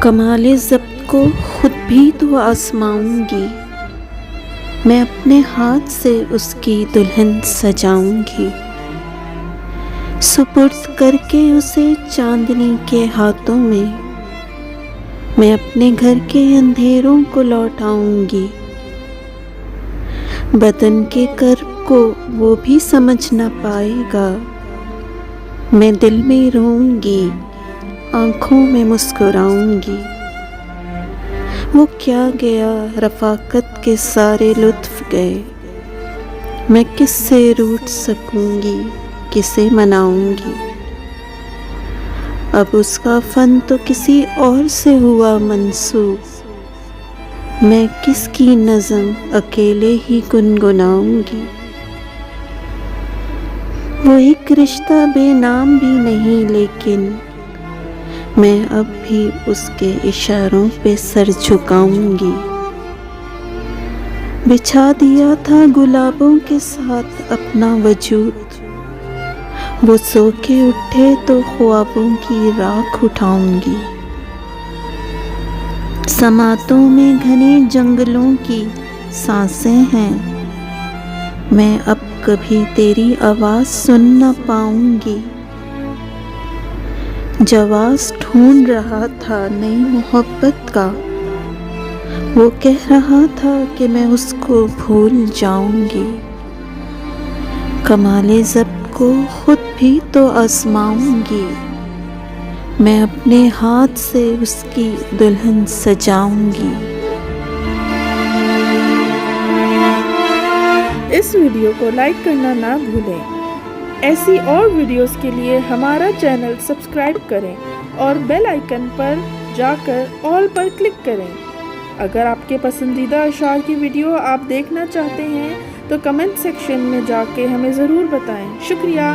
कमाले ज़ब्त को खुद भी तो आज़माऊंगी, मैं अपने हाथ से उसकी दुल्हन सजाऊंगी। सुपुर्द करके उसे चांदनी के हाथों में मैं अपने घर के अंधेरों को लौटाऊंगी। बदन के कर्ब को वो भी समझ न पाएगा, मैं दिल में रोऊंगी, आँखों में मुस्कुराऊंगी। वो क्या गया, रफ़ाकत के सारे लुत्फ़ गए, मैं किससे रूठ सकूंगी, किसे मनाऊंगी। अब उसका फ़न तो किसी और से हुआ मंसूब, मैं किसकी नज़म अकेले ही गुनगुनाऊंगी। वो एक रिश्ता बेनाम भी नहीं, लेकिन मैं अब भी उसके इशारों पे सर झुकाऊंगी। बिछा दिया था गुलाबों के साथ अपना वजूद, वो सो के उठे तो ख्वाबों की राख उठाऊंगी। समातों में घने जंगलों की सांसें हैं, मैं अब कभी तेरी आवाज़ सुन न पाऊंगी। जवाज़ ढूंढ रहा था नई मोहब्बत का, वो कह रहा था कि मैं उसको भूल जाऊंगी। कमाले ज़ब्त को खुद भी तो आज़माऊंगी, मैं अपने हाथ से उसकी दुल्हन सजाऊंगी। इस वीडियो को लाइक करना ना भूलें। ऐसी और वीडियोस के लिए हमारा चैनल सब्सक्राइब करें और बेल आइकन पर जाकर ऑल पर क्लिक करें। अगर आपके पसंदीदा अशार की वीडियो आप देखना चाहते हैं तो कमेंट सेक्शन में जाके हमें ज़रूर बताएं। शुक्रिया।